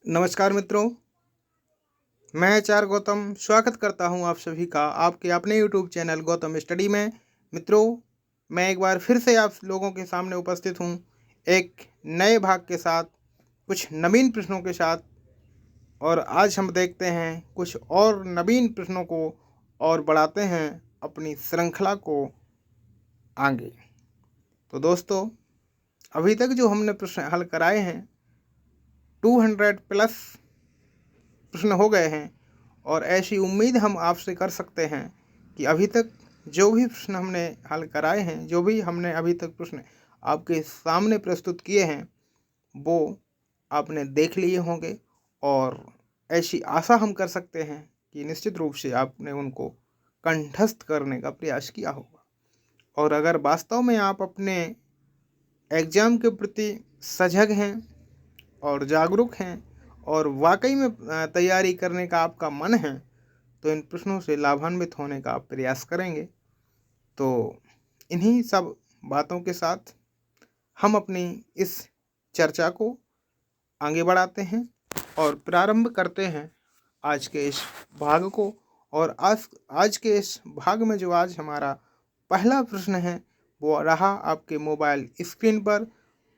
नमस्कार मित्रों, मैं आचार्य गौतम स्वागत करता हूं आप सभी का आपके अपने YouTube चैनल गौतम स्टडी में। मित्रों, मैं एक बार फिर से आप लोगों के सामने उपस्थित हूं एक नए भाग के साथ, कुछ नवीन प्रश्नों के साथ। और आज हम देखते हैं कुछ और नवीन प्रश्नों को और बढ़ाते हैं अपनी श्रृंखला को आगे। तो दोस्तों, अभी तक जो हमने प्रश्न हल कराए हैं 200 प्लस प्रश्न हो गए हैं और ऐसी उम्मीद हम आपसे कर सकते हैं कि अभी तक जो भी प्रश्न हमने हल कराए हैं, जो भी हमने अभी तक प्रश्न आपके सामने प्रस्तुत किए हैं, वो आपने देख लिए होंगे। और ऐसी आशा हम कर सकते हैं कि निश्चित रूप से आपने उनको कंठस्थ करने का प्रयास किया होगा। और अगर वास्तव में आप अपने एग्ज़ाम के प्रति सजग हैं और जागरूक हैं और वाकई में तैयारी करने का आपका मन है, तो इन प्रश्नों से लाभान्वित होने का आप प्रयास करेंगे। तो इन्हीं सब बातों के साथ हम अपनी इस चर्चा को आगे बढ़ाते हैं और प्रारंभ करते हैं आज के इस भाग को। और आज के इस भाग में जो आज हमारा पहला प्रश्न है वो रहा आपके मोबाइल स्क्रीन पर।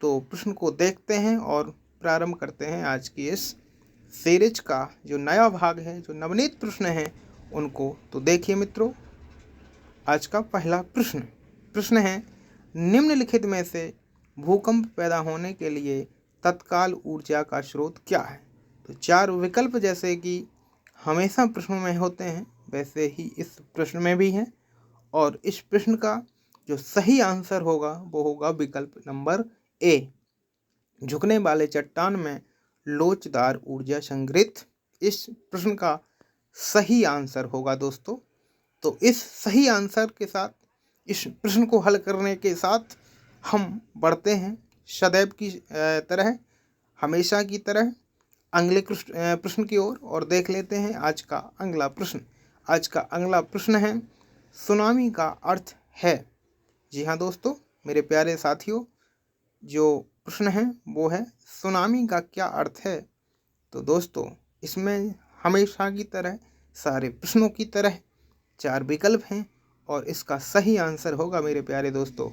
तो प्रश्न को देखते हैं और प्रारंभ करते हैं आज की इस सीरीज का जो नया भाग है, जो नवनीत प्रश्न है उनको। तो देखिए मित्रों, आज का पहला प्रश्न है, निम्नलिखित में से भूकंप पैदा होने के लिए तत्काल ऊर्जा का स्रोत क्या है? तो चार विकल्प जैसे कि हमेशा प्रश्नों में होते हैं, वैसे ही इस प्रश्न में भी हैं। और इस प्रश्न का जो सही आंसर होगा वो होगा विकल्प नंबर ए, झुकने वाले चट्टान में लोचदार ऊर्जा संग्रहित। इस प्रश्न का सही आंसर होगा दोस्तों। तो इस सही आंसर के साथ, इस प्रश्न को हल करने के साथ हम बढ़ते हैं सदैव की तरह, हमेशा की तरह अगले प्रश्न की ओर और देख लेते हैं आज का अगला प्रश्न। आज का अगला प्रश्न है, सुनामी का अर्थ है। जी हाँ दोस्तों, मेरे प्यारे साथियों, जो प्रश्न है वो है सुनामी का क्या अर्थ है। तो दोस्तों, इसमें हमेशा की तरह, सारे प्रश्नों की तरह चार विकल्प हैं और इसका सही आंसर होगा मेरे प्यारे दोस्तों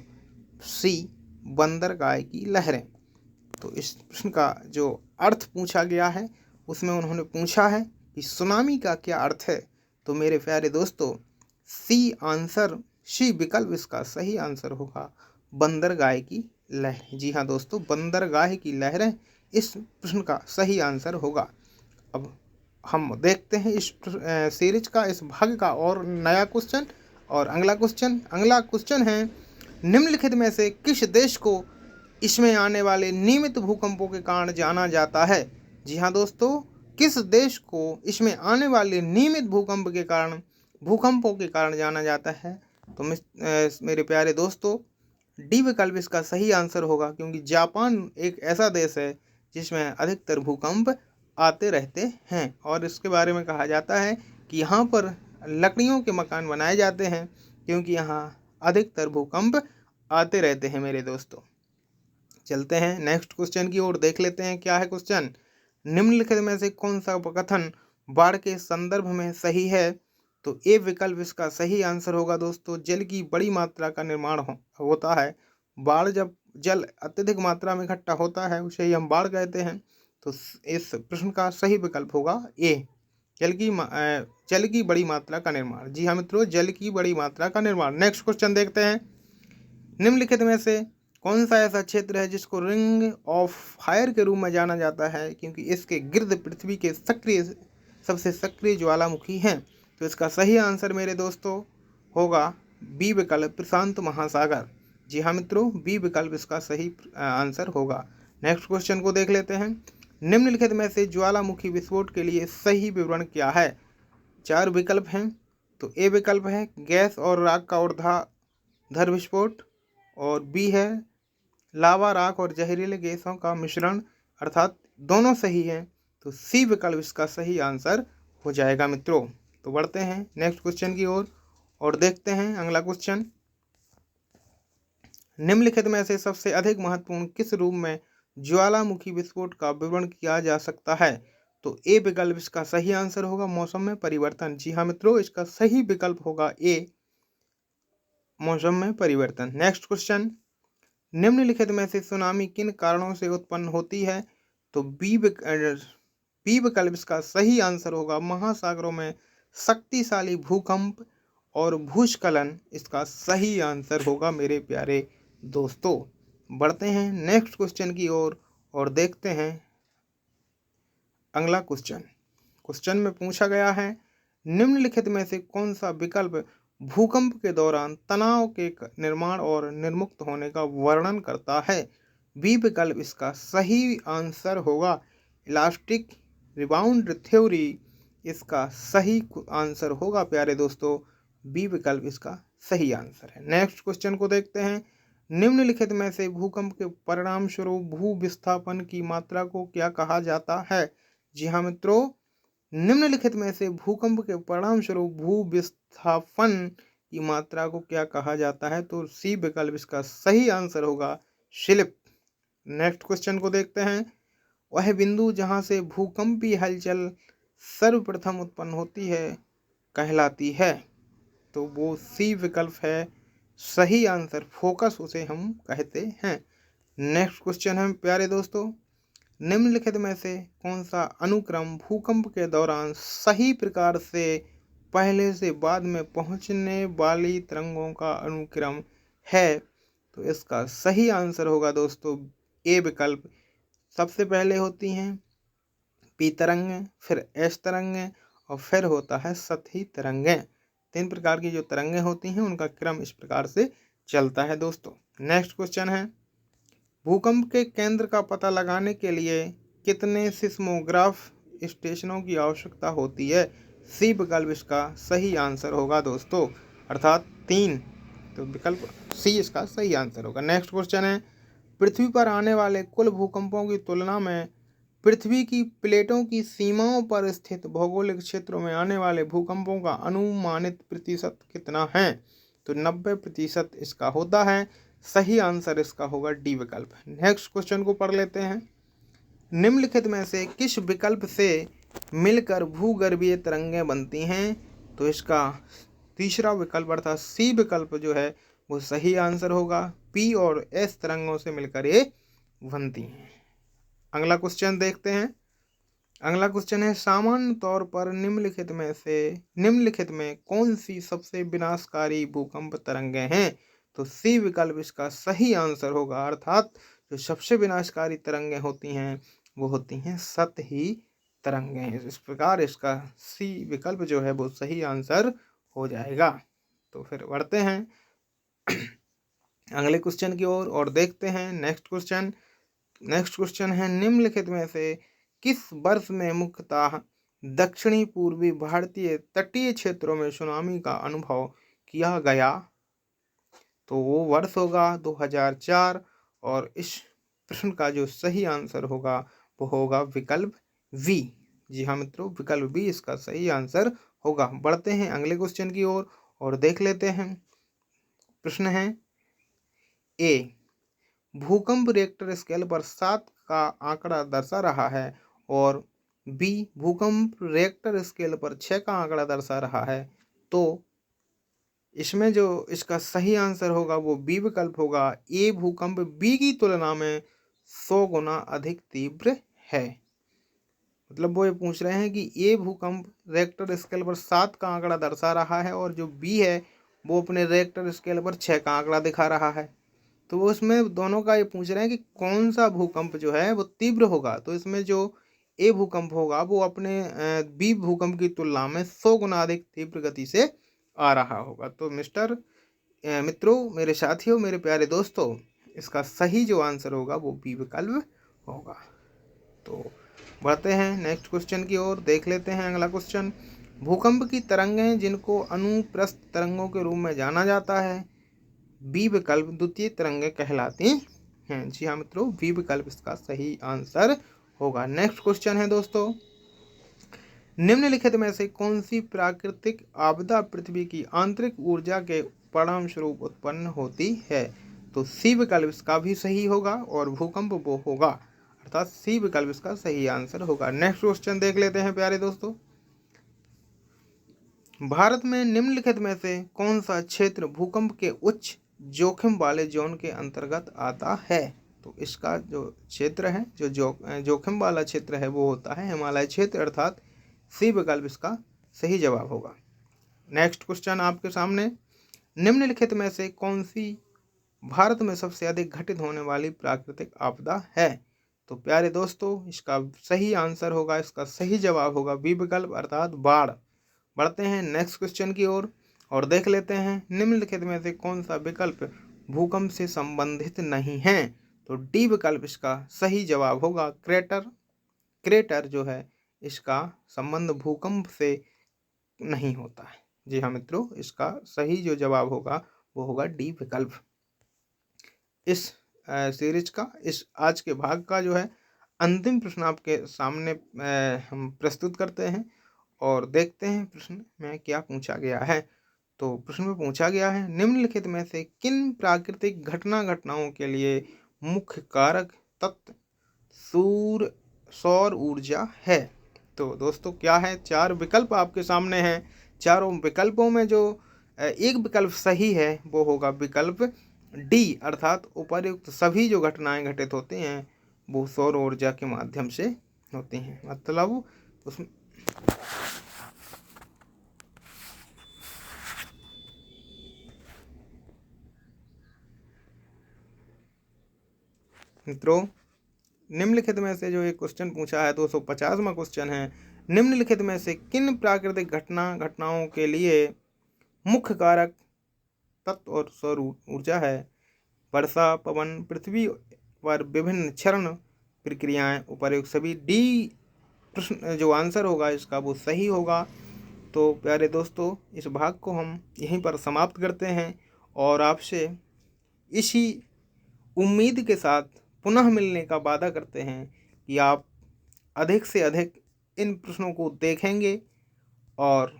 सी, बंदरगाह की लहरें। तो इस प्रश्न का जो अर्थ पूछा गया है उसमें उन्होंने पूछा है कि सुनामी का क्या अर्थ है। तो मेरे प्यारे दोस्तों, सी विकल्प इसका सही आंसर होगा बंदरगाह की लहरें। जी हाँ दोस्तों, बंदरगाह की लहरें इस प्रश्न का सही आंसर होगा। अब हम देखते हैं इस सीरीज का, इस भाग का और नया क्वेश्चन। और अगला क्वेश्चन है, निम्नलिखित में से किस देश को इसमें आने वाले नियमित भूकंपों के कारण जाना जाता है? जी हाँ दोस्तों, किस देश को इसमें आने वाले नियमित भूकंपों के कारण जाना जाता है? तो मेरे प्यारे दोस्तों, डी विकल्प इसका सही आंसर होगा, क्योंकि जापान एक ऐसा देश है जिसमें अधिकतर भूकंप आते रहते हैं। और इसके बारे में कहा जाता है कि यहाँ पर लकड़ियों के मकान बनाए जाते हैं, क्योंकि यहाँ अधिकतर भूकंप आते रहते हैं मेरे दोस्तों। चलते हैं नेक्स्ट क्वेश्चन की ओर, देख लेते हैं क्या है क्वेश्चन। निम्नलिखित में से कौन सा कथन बाढ़ के संदर्भ में सही है? तो ए विकल्प इसका सही आंसर होगा दोस्तों, जल की बड़ी मात्रा का निर्माण होता है। बाढ़, जब जल अत्यधिक मात्रा में इकट्ठा होता है उसे ही हम बाढ़ कहते हैं। तो इस प्रश्न का सही विकल्प होगा ए, जल की बड़ी मात्रा का निर्माण। जी हाँ मित्रों, जल की बड़ी मात्रा का निर्माण। नेक्स्ट क्वेश्चन देखते हैं, निम्नलिखित में से कौन सा ऐसा क्षेत्र है जिसको रिंग ऑफ फायर के रूप में जाना जाता है, क्योंकि इसके गिर्द पृथ्वी के सबसे सक्रिय ज्वालामुखी हैं? तो इसका सही आंसर मेरे दोस्तों होगा बी विकल्प, प्रशांत महासागर। जी हाँ मित्रों, बी विकल्प इसका सही आंसर होगा। नेक्स्ट क्वेश्चन को देख लेते हैं, निम्नलिखित में से ज्वालामुखी विस्फोट के लिए सही विवरण क्या है? चार विकल्प हैं। तो ए विकल्प है गैस और राख का ऊर्ध्वाधर विस्फोट, और बी है लावा, राख और जहरीले गैसों का मिश्रण, अर्थात दोनों सही हैं। तो सी विकल्प इसका सही आंसर हो जाएगा मित्रों। तो बढ़ते हैं नेक्स्ट क्वेश्चन की ओर और देखते हैं अगला क्वेश्चन। निम्नलिखित में से सबसे अधिक महत्वपूर्ण किस रूप में ज्वालामुखी विस्फोट का विवरण किया जा सकता है? तो ए विकल्प इसका सही आंसर होगा मौसम में परिवर्तन। जी हाँ मित्रों, इसका सही विकल्प होगा ए, मौसम में परिवर्तन। नेक्स्ट क्वेश्चन, निम्नलिखित में से सुनामी किन कारणों से उत्पन्न होती है? तो बी विकल्प इसका सही आंसर होगा महासागरों में शक्तिशाली भूकंप और भूस्खलन इसका सही आंसर होगा मेरे प्यारे दोस्तों। बढ़ते हैं नेक्स्ट क्वेश्चन की ओर और देखते हैं अगला क्वेश्चन। क्वेश्चन में पूछा गया है, निम्नलिखित में से कौन सा विकल्प भूकंप के दौरान तनाव के निर्माण और निर्मुक्त होने का वर्णन करता है? बी विकल्प इसका सही आंसर होगा इलास्टिक रिबाउंड थ्योरी इसका सही आंसर होगा प्यारे दोस्तों, बी विकल्प इसका सही आंसर है। नेक्स्ट क्वेश्चन को देखते हैं, निम्नलिखित में से भूकंप के परिणाम स्वरूप भू विस्थापन की मात्रा को क्या कहा जाता है? जी हाँ मित्रों, निम्नलिखित में से भूकंप के परिणाम स्वरूप भू विस्थापन की मात्रा को क्या कहा जाता है? तो सी विकल्प इसका सही आंसर होगा स्लिप। नेक्स्ट क्वेश्चन को देखते हैं, वह बिंदु जहां से भूकंपीय हलचल सर्वप्रथम उत्पन्न होती है कहलाती है? तो वो सी विकल्प है सही आंसर, फोकस उसे हम कहते हैं। नेक्स्ट क्वेश्चन है प्यारे दोस्तों, निम्नलिखित में से कौन सा अनुक्रम भूकंप के दौरान सही प्रकार से पहले से बाद में पहुंचने वाली तरंगों का अनुक्रम है? तो इसका सही आंसर होगा दोस्तों ए विकल्प। सबसे पहले होती हैं पी तरंगें, फिर एस तरंगें और फिर होता है सतही तरंगें। 3 प्रकार की जो तरंगें होती हैं उनका क्रम इस प्रकार से चलता है दोस्तों। नेक्स्ट क्वेश्चन है, भूकंप के केंद्र का पता लगाने के लिए कितने सिस्मोग्राफ स्टेशनों की आवश्यकता होती है? सी विकल्प इसका सही आंसर होगा दोस्तों, अर्थात 3। तो विकल्प सी इसका सही आंसर होगा। नेक्स्ट क्वेश्चन है, पृथ्वी पर आने वाले कुल भूकंपों की तुलना में पृथ्वी की प्लेटों की सीमाओं पर स्थित भौगोलिक क्षेत्रों में आने वाले भूकंपों का अनुमानित प्रतिशत कितना है? तो 90% इसका होता है। सही आंसर इसका होगा डी विकल्प। नेक्स्ट क्वेश्चन को पढ़ लेते हैं, निम्नलिखित में से किस विकल्प से मिलकर भूगर्भीय तरंगें बनती हैं? तो इसका तीसरा विकल्प अर्थात सी विकल्प जो है वो सही आंसर होगा, पी और एस तरंगों से मिलकर ये बनती हैं। अगला क्वेश्चन देखते हैं। अगला क्वेश्चन है, सामान्य तौर पर निम्नलिखित में कौन सी सबसे विनाशकारी भूकंप तरंगें हैं? तो सी विकल्प इसका सही आंसर होगा, अर्थात जो सबसे विनाशकारी तरंगें होती हैं वो होती हैं सतही तरंगें। इस प्रकार इसका सी विकल्प जो है वो सही आंसर हो जाएगा। तो फिर बढ़ते हैं अगले क्वेश्चन की ओर और देखते हैं नेक्स्ट क्वेश्चन है, निम्नलिखित में से किस वर्ष में मुख्यतः दक्षिणी पूर्वी भारतीय तटीय क्षेत्रों में सुनामी का अनुभव किया गया? तो वो वर्ष होगा 2004 और इस प्रश्न का जो सही आंसर होगा वो होगा विकल्प वी। जी हाँ मित्रों, विकल्प बी इसका सही आंसर होगा। बढ़ते हैं अगले क्वेश्चन की ओर और देख लेते हैं। प्रश्न है, ए भूकंप रिएक्टर स्केल पर 7 का आंकड़ा दर्शा रहा है और बी भूकंप रिएक्टर स्केल पर 6 का आंकड़ा दर्शा रहा है। तो इसमें जो इसका सही आंसर होगा वो बी विकल्प होगा, ए भूकंप बी की तुलना में 100 गुना अधिक तीव्र है। मतलब वो ये पूछ रहे हैं कि ए भूकंप रिएक्टर स्केल पर 7 का आंकड़ा दर्शा रहा है और जो बी है वो अपने रिएक्टर स्केल पर 6 का आंकड़ा दिखा रहा है। तो वो इसमें दोनों का ये पूछ रहे हैं कि कौन सा भूकंप जो है वो तीव्र होगा। तो इसमें जो ए भूकंप होगा वो अपने बी भूकंप की तुलना में 100 गुना अधिक तीव्र गति से आ रहा होगा। तो मित्रों, मेरे साथियों, मेरे प्यारे दोस्तों, इसका सही जो आंसर होगा वो बी विकल्प होगा। तो बढ़ते हैं नेक्स्ट क्वेश्चन की ओर, देख लेते हैं अगला क्वेश्चन। भूकंप की तरंगें जिनको अनुप्रस्थ तरंगों के रूप में जाना जाता है, बी विकल्प द्वितीय तरंगें कहलाती हैं। जी हाँ मित्रों, बी विकल्प इसका सही आंसर होगा। नेक्स्ट क्वेश्चन है दोस्तों, निम्नलिखित में से कौन सी प्राकृतिक आपदा पृथ्वी की आंतरिक ऊर्जा के परिणाम स्वरूप उत्पन्न होती है? तो सी विकल्प इसका भी सही होगा और भूकंप वो होगा, अर्थात सी विकल्प इसका सही आंसर होगा। नेक्स्ट क्वेश्चन देख लेते हैं प्यारे दोस्तों। भारत में निम्नलिखित में से कौन सा क्षेत्र भूकंप के उच्च जोखिम वाले जोन के अंतर्गत आता है? तो इसका जो क्षेत्र है, जो जोखिम वाला क्षेत्र है, वो होता है हिमालय क्षेत्र, अर्थात सी विकल्प इसका सही जवाब होगा। नेक्स्ट क्वेश्चन आपके सामने, निम्नलिखित में से कौन सी भारत में सबसे अधिक घटित होने वाली प्राकृतिक आपदा है? तो प्यारे दोस्तों, इसका सही आंसर होगा, इसका सही जवाब होगा बी विकल्प, अर्थात बाढ़। बढ़ते हैं नेक्स्ट क्वेश्चन की ओर और देख लेते हैं, निम्नलिखित में से कौन सा विकल्प भूकंप से संबंधित नहीं है? तो डी विकल्प इसका सही जवाब होगा, क्रेटर। क्रेटर जो है इसका संबंध भूकंप से नहीं होता है। जी हाँ मित्रों, इसका सही जो जवाब होगा वो होगा डी विकल्प। इस सीरीज का, इस आज के भाग का जो है अंतिम प्रश्न आपके सामने हम प्रस्तुत करते हैं और देखते हैं प्रश्न में क्या पूछा गया है। तो प्रश्न में पूछा गया है, निम्नलिखित में से किन प्राकृतिक घटनाओं के लिए मुख्य कारक तत्व सौर ऊर्जा है? तो दोस्तों क्या है, 4 विकल्प आपके सामने हैं। चारों विकल्पों में जो एक विकल्प सही है वो होगा विकल्प डी, अर्थात उपर्युक्त सभी जो घटनाएं घटित होती हैं वो सौर ऊर्जा के माध्यम से होती हैं। मतलब उसमें मित्रों, निम्नलिखित में से जो एक क्वेश्चन पूछा है 250वां क्वेश्चन है, निम्नलिखित में से किन प्राकृतिक घटनाओं के लिए मुख्य कारक तत्व और सौर ऊर्जा है? वर्षा, पवन, पृथ्वी पर विभिन्न क्षरण प्रक्रियाएं, उपर्युक्त सभी। डी प्रश्न जो आंसर होगा इसका वो सही होगा। तो प्यारे दोस्तों, इस भाग को हम यहीं पर समाप्त करते हैं और आपसे इसी उम्मीद के साथ पुनः मिलने का वादा करते हैं कि आप अधिक से अधिक इन प्रश्नों को देखेंगे और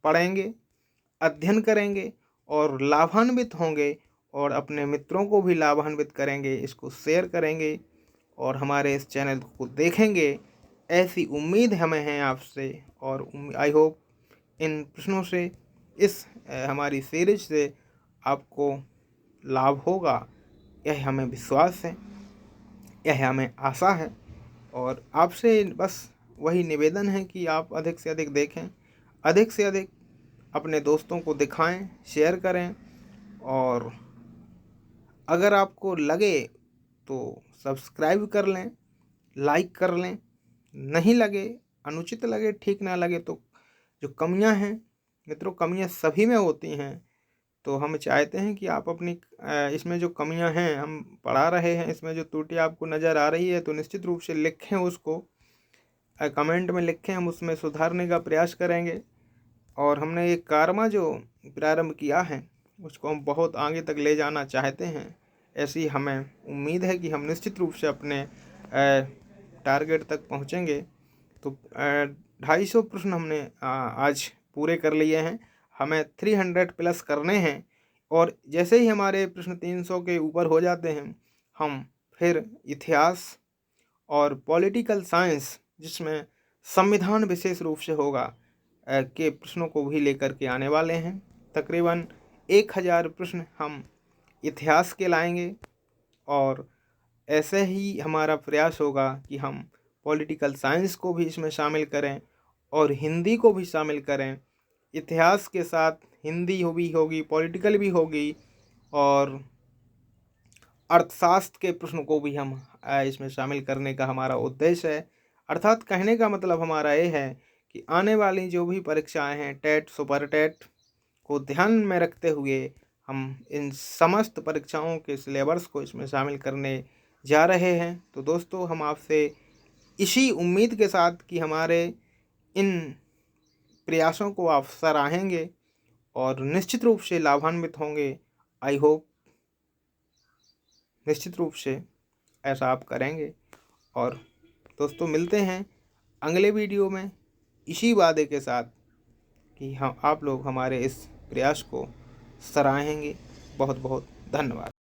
पढ़ेंगे, अध्ययन करेंगे और लाभान्वित होंगे और अपने मित्रों को भी लाभान्वित करेंगे, इसको शेयर करेंगे और हमारे इस चैनल को देखेंगे, ऐसी उम्मीद हमें है आपसे। और आई होप इन प्रश्नों से, इस हमारी सीरीज से आपको लाभ होगा, यह हमें विश्वास है, यह हमें आशा है। और आपसे बस वही निवेदन है कि आप अधिक से अधिक देखें, अधिक से अधिक अपने दोस्तों को दिखाएं, शेयर करें और अगर आपको लगे तो सब्सक्राइब कर लें, लाइक कर लें, नहीं लगे, अनुचित लगे, ठीक ना लगे तो जो कमियां हैं मित्रों, कमियां सभी में होती हैं, तो हम चाहते हैं कि आप अपनी इसमें जो कमियां हैं हम पढ़ा रहे हैं, इसमें जो त्रुटि आपको नज़र आ रही है तो निश्चित रूप से लिखें, उसको कमेंट में लिखें, हम उसमें सुधारने का प्रयास करेंगे। और हमने ये कारवा जो प्रारंभ किया है उसको हम बहुत आगे तक ले जाना चाहते हैं, ऐसी हमें उम्मीद है कि हम निश्चित रूप से अपने टारगेट तक पहुँचेंगे। तो 250 प्रश्न हमने आज पूरे कर लिए हैं, हमें 300 प्लस करने हैं और जैसे ही हमारे प्रश्न 300 के ऊपर हो जाते हैं हम फिर इतिहास और पॉलिटिकल साइंस, जिसमें संविधान विशेष रूप से होगा, के प्रश्नों को भी लेकर के आने वाले हैं। तकरीबन 1000 प्रश्न हम इतिहास के लाएंगे और ऐसे ही हमारा प्रयास होगा कि हम पॉलिटिकल साइंस को भी इसमें शामिल करें और हिंदी को भी शामिल करें। इतिहास के साथ हिंदी भी होगी, पॉलिटिकल भी होगी और अर्थशास्त्र के प्रश्नों को भी हम इसमें शामिल करने का हमारा उद्देश्य है। अर्थात कहने का मतलब हमारा ये है कि आने वाली जो भी परीक्षाएं हैं, टेट, सुपर टेट को ध्यान में रखते हुए हम इन समस्त परीक्षाओं के सिलेबस को इसमें शामिल करने जा रहे हैं। तो दोस्तों, हम आपसे इसी उम्मीद के साथ कि हमारे इन प्रयासों को आप सराहेंगे और निश्चित रूप से लाभान्वित होंगे, आई होप निश्चित रूप से ऐसा आप करेंगे। और दोस्तों, मिलते हैं अगले वीडियो में इसी वादे के साथ कि हम आप लोग हमारे इस प्रयास को सराहेंगे। बहुत बहुत धन्यवाद।